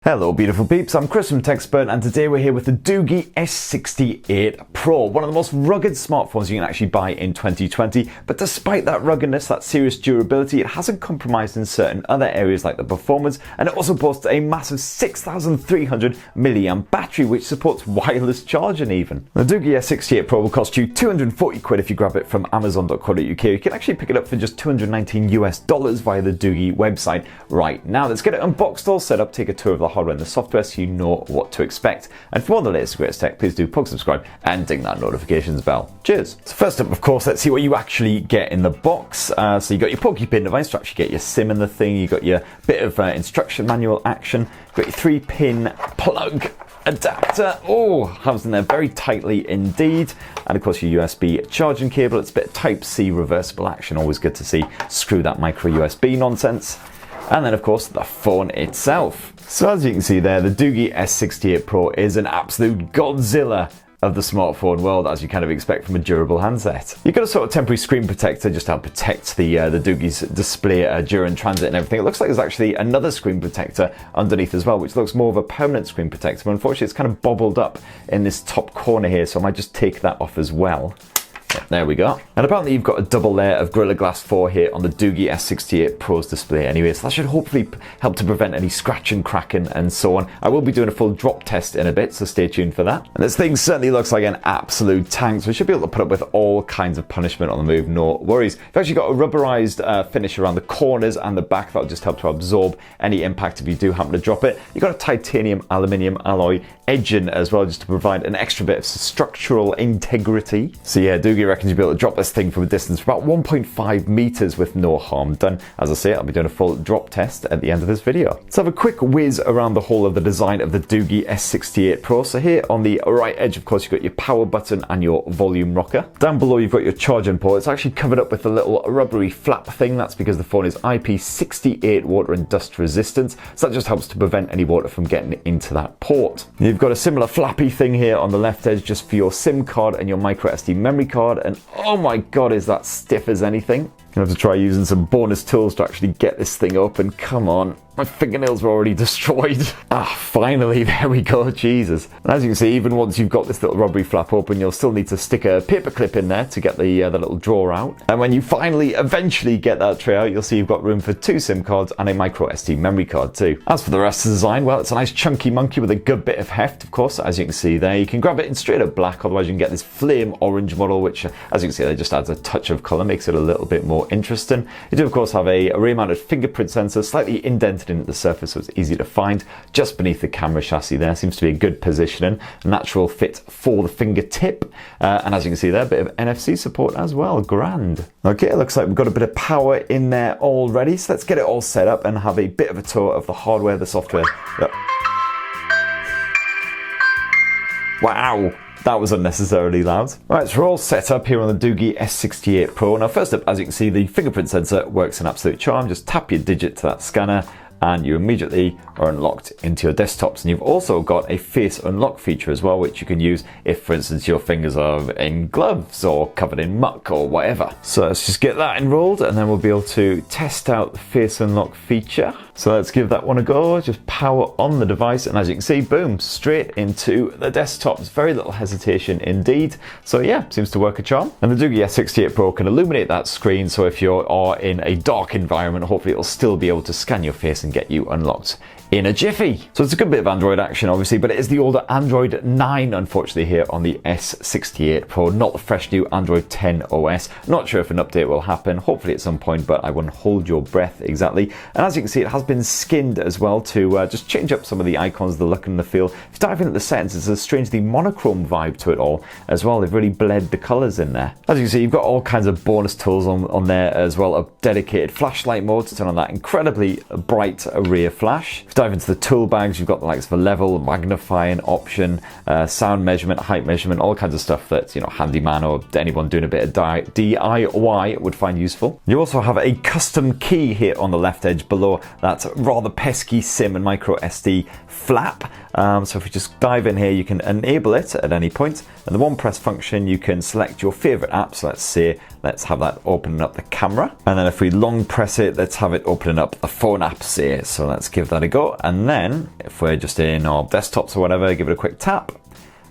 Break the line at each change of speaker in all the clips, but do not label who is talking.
Hello beautiful peeps, I'm Chris from TechSpert and today we're here with the Doogee S68 Pro, one of the most rugged smartphones you can actually buy in 2020, but despite that ruggedness, that serious durability, it hasn't compromised in certain other areas like the performance, and it also boasts a massive 6,300 milliamp battery which supports wireless charging even. The Doogee S68 Pro will cost you 240 quid if you grab it from amazon.co.uk. You can actually pick it up for just $219 via the Doogee website right now. Let's get it unboxed, all set up, take a tour of the hardware and the software so you know what to expect. And for more of the latest greatest tech, please do plug subscribe and ding that notifications bell. Cheers. So first up, of course, let's see what you actually get in the box. So you got your PokePin device to actually get your SIM in the thing. You got your bit of instruction manual action. You got your 3-pin plug adapter. Oh, comes in there very tightly indeed. And of course your USB charging cable. It's a bit of Type-C reversible action. Always good to see. Screw that micro USB nonsense. And then of course the phone itself. So as you can see there, the Doogee S68 Pro is an absolute Godzilla of the smartphone world, as you kind of expect from a durable handset. You've got a sort of temporary screen protector just to help protect the Doogee's display during transit and everything. It looks like there's actually another screen protector underneath as well, which looks more of a permanent screen protector, but unfortunately it's kind of bobbled up in this top corner here, so I might just take that off as well. There we go. And apparently you've got a double layer of Gorilla Glass 4 here on the Doogee S68 Pro's display anyway, so that should hopefully help to prevent any scratching, cracking and so on. I will be doing a full drop test in a bit, so stay tuned for that. And this thing certainly looks like an absolute tank, so we should be able to put up with all kinds of punishment on the move, no worries. You've actually got a rubberized finish around the corners and the back that'll just help to absorb any impact if you do happen to drop it. You've got a titanium aluminium alloy edging as well, just to provide an extra bit of structural integrity. So yeah, Doogee reckons you'll be able to drop this thing from a distance of about 1.5 meters with no harm done. As I say, I'll be doing a full drop test at the end of this video. Let's have a quick whiz around the whole of the design of the Doogee S68 Pro. So here on the right edge, of course, you've got your power button and your volume rocker. Down below, you've got your charging port. It's actually covered up with a little rubbery flap thing. That's because the phone is IP68 water and dust resistant. So that just helps to prevent any water from getting into that port. You've got a similar flappy thing here on the left edge just for your SIM card and your micro SD memory card. And oh my god, is that stiff as anything. Gonna have to try using some bonus tools to actually get this thing open. Come on. My fingernails were already destroyed. Finally, there we go, Jesus. And as you can see, even once you've got this little rubbery flap open, you'll still need to stick a paper clip in there to get the little drawer out. And when you finally, eventually get that tray out, you'll see you've got room for 2 SIM cards and a micro SD memory card too. As for the rest of the design, well, it's a nice chunky monkey with a good bit of heft, of course, as you can see there. You can grab it in straight up black, otherwise you can get this flame orange model, which, as you can see there, just adds a touch of color, makes it a little bit more interesting. You do, of course, have a array-mounted fingerprint sensor, slightly indented into the surface, so it's easy to find, just beneath the camera chassis there. Seems to be a good positioning, a natural fit for the fingertip, and as you can see there, a bit of NFC support as well. Grand. Okay, it looks like we've got a bit of power in there already, so let's get it all set up and have a bit of a tour of the hardware, the software. Wow, that was unnecessarily loud. Right, so we're all set up here on the Doogee S68 Pro. Now first up, as you can see, the fingerprint sensor works an absolute charm. Just tap your digit to that scanner and you immediately are unlocked into your desktops. And you've also got a face unlock feature as well, which you can use if, for instance, your fingers are in gloves or covered in muck or whatever. So let's just get that enrolled and then we'll be able to test out the face unlock feature. So let's give that one a go. Just power on the device and as you can see, boom, straight into the desktops. Very little hesitation indeed. So yeah, seems to work a charm. And the Doogee S68 Pro can illuminate that screen, so if you are in a dark environment, hopefully it'll still be able to scan your face and get you unlocked in a jiffy. So it's a good bit of Android action obviously, but it is the older Android 9 unfortunately here on the S68 Pro, not the fresh new Android 10 OS. Not sure if an update will happen, hopefully at some point, but I wouldn't hold your breath exactly. And as you can see, it has been skinned as well to just change up some of the icons, the look and the feel. If you dive into the settings, it's a strangely monochrome vibe to it all as well. They've really bled the colors in there. As you can see, you've got all kinds of bonus tools on there as well, a dedicated flashlight mode to turn on that incredibly bright rear flash. Dive into the tool bags, you've got the likes of a level, magnifying option, sound measurement, height measurement, all kinds of stuff that, you know, handyman or anyone doing a bit of DIY would find useful. You also have a custom key here on the left edge below that rather pesky SIM and micro SD flap. So if we just dive in here, you can enable it at any point. And the one press function, you can select your favorite app. So let's have that opening up the camera. And then if we long press it, let's have it opening up the phone apps here. So let's give that a go. And then if we're just in our desktops or whatever, give it a quick tap.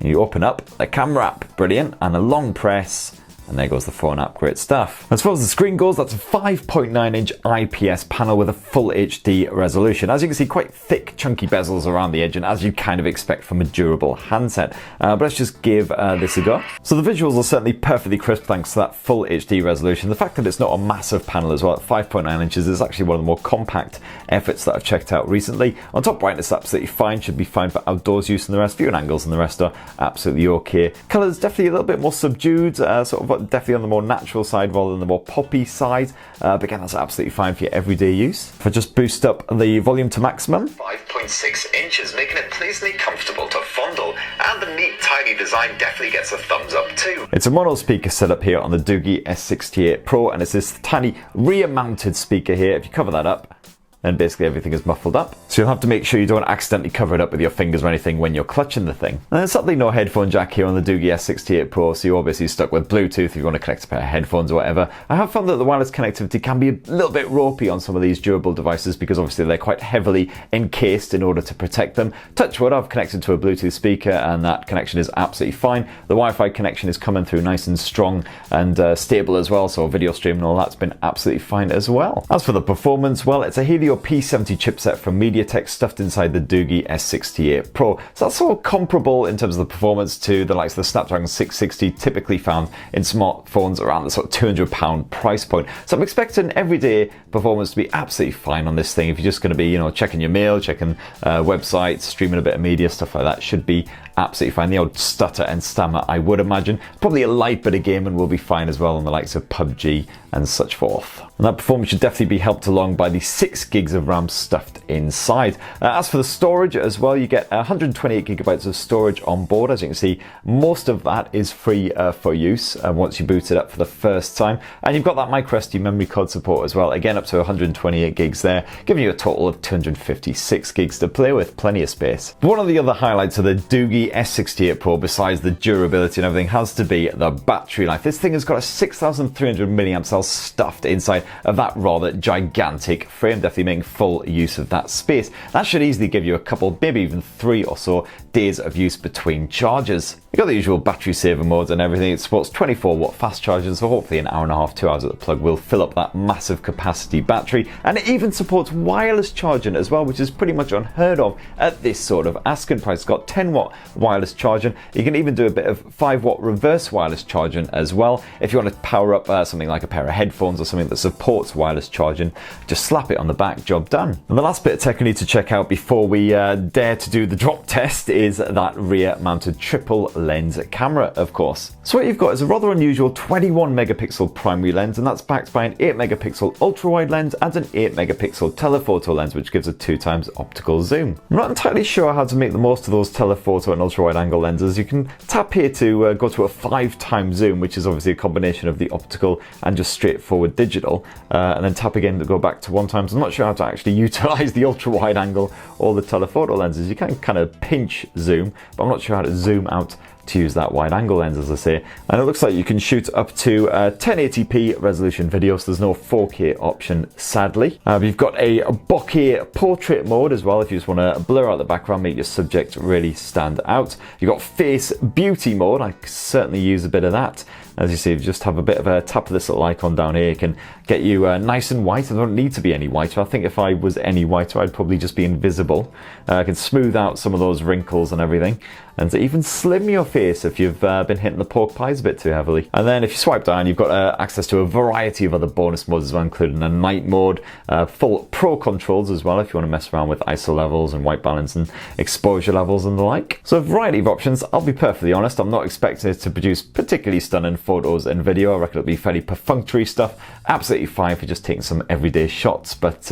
And you open up the camera app. Brilliant. And a long press. And there goes the phone app, great stuff. As far as the screen goes, that's a 5.9-inch IPS panel with a full HD resolution. As you can see, quite thick, chunky bezels around the edge, and as you kind of expect from a durable handset. But let's just give this a go. So the visuals are certainly perfectly crisp thanks to that full HD resolution. The fact that it's not a massive panel as well, at 5.9 inches, is actually one of the more compact efforts that I've checked out recently. On top, brightness absolutely fine, should be fine for outdoors use, and the rest, viewing angles and the rest are absolutely okay. Colours definitely a little bit more subdued, sort of definitely on the more natural side rather than the more poppy side, but again, that's absolutely fine for your everyday use. If I just boost up the volume to maximum,
5.6 inches, making it pleasantly comfortable to fondle, and the neat tidy design definitely gets a thumbs up too.
It's a mono speaker setup here on the Doogee S68 Pro, and it's this tiny rear mounted speaker here. If you cover that up, and basically everything is muffled up. So you'll have to make sure you don't accidentally cover it up with your fingers or anything when you're clutching the thing. And there's sadly no headphone jack here on the Doogee S68 Pro, so you're obviously stuck with Bluetooth if you want to connect a pair of headphones or whatever. I have found that the wireless connectivity can be a little bit ropey on some of these durable devices because obviously they're quite heavily encased in order to protect them. Touch wood, I've connected to a Bluetooth speaker and that connection is absolutely fine. The Wi-Fi connection is coming through nice and strong and stable as well, so video stream and all that's been absolutely fine as well. As for the performance, well, it's a Helios P70 chipset from MediaTek stuffed inside the Doogee S68 Pro. So that's sort of comparable in terms of the performance to the likes of the Snapdragon 660 typically found in smartphones around the sort of £200 price point. So I'm expecting everyday performance to be absolutely fine on this thing. If you're just going to be, you know, checking your mail, checking websites, streaming a bit of media, stuff like that, should be absolutely fine. The old stutter and stammer, I would imagine. Probably a light bit of gaming will be fine as well on the likes of PUBG and such forth. And that performance should definitely be helped along by the 6 gigs of RAM stuffed inside. As for the storage as well, you get 128 gigabytes of storage on board. As you can see, most of that is free for use once you boot it up for the first time. And you've got that microSD memory card support as well. Again, up to 128 gigs there, giving you a total of 256 gigs to play with, plenty of space. One of the other highlights of the Doogee S68 Pro, besides the durability and everything, has to be the battery life. This thing has got a 6,300 milliamp cell stuffed inside of that rather gigantic frame, definitely making full use of that space. That should easily give you a couple, maybe even 3 or so days of use between charges. You've got the usual battery saver modes and everything. It supports 24-watt fast charging, so hopefully an hour and a half, 2 hours at the plug will fill up that massive capacity battery. And it even supports wireless charging as well, which is pretty much unheard of at this sort of asking price. It's got 10-watt wireless charging. You can even do a bit of 5-watt reverse wireless charging as well. If you want to power up something like a pair of headphones or something that supports wireless charging, just slap it on the back, job done. And the last bit of tech we need to check out before we dare to do the drop test is that rear mounted triple lens camera, of course. So what you've got is a rather unusual 21 megapixel primary lens, and that's backed by an 8 megapixel ultra wide lens and an 8 megapixel telephoto lens, which gives a 2x optical zoom. I'm not entirely sure how to make the most of those telephoto and ultra wide angle lenses. You can tap here to go to a 5x zoom, which is obviously a combination of the optical and just straightforward digital, and then tap again to go back to 1x. I'm not sure how to actually utilize the ultra wide angle or the telephoto lenses. You can kind of pinch zoom, but I'm not sure how to zoom out to use that wide angle lens, as I say. And it looks like you can shoot up to 1080p resolution video, so there's no 4K option, sadly. You've got a bokeh portrait mode as well if you just want to blur out the background, make your subject really stand out. You've got face beauty mode. I certainly use a bit of that. As you see, if you just have a bit of a tap of this little icon down here, it can get you nice and white. I don't need to be any whiter. I think if I was any whiter, I'd probably just be invisible. I can smooth out some of those wrinkles and everything, and to even slim your face if you've been hitting the pork pies a bit too heavily. And then if you swipe down, you've got access to a variety of other bonus modes as well, including a night mode, full pro controls as well if you want to mess around with ISO levels and white balance and exposure levels and the like. So a variety of options. I'll be perfectly honest, I'm not expecting it to produce particularly stunning photos and video. I reckon it'll be fairly perfunctory stuff. Absolutely fine for just taking some everyday shots, but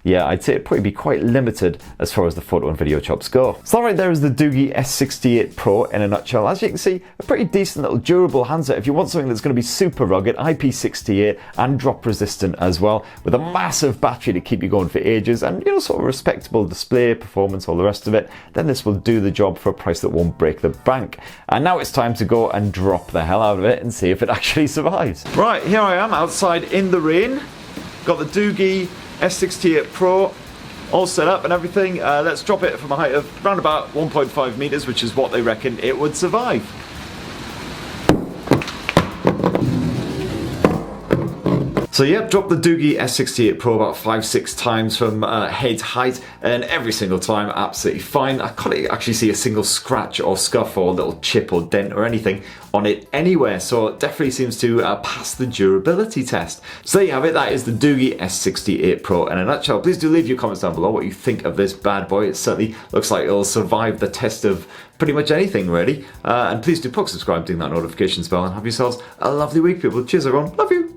yeah, I'd say it'd probably be quite limited as far as the photo and video chops go. So that right there is the Doogee S68 Pro in a nutshell. As you can see, a pretty decent little durable handset if you want something that's going to be super rugged, IP68 and drop resistant as well, with a massive battery to keep you going for ages and, you know, sort of respectable display, performance, all the rest of it. Then this will do the job for a price that won't break the bank. And now it's time to go and drop the hell out of it and see if it actually survives. Right, here I am outside in the rain. Got the Doogee S68 Pro all set up and everything. Let's drop it from a height of around about 1.5 meters, which is what they reckon it would survive. So yeah, dropped the Doogee S68 Pro about 5-6 times from head height, and every single time absolutely fine. I couldn't actually see a single scratch or scuff or little chip or dent or anything on it anywhere, so it definitely seems to pass the durability test. So there you have it, that is the Doogee S68 Pro in a nutshell. Please do leave your comments down below what you think of this bad boy. It certainly looks like it'll survive the test of pretty much anything really. And please do subscribe, ding that notifications bell, and have yourselves a lovely week, people. Cheers everyone, love you.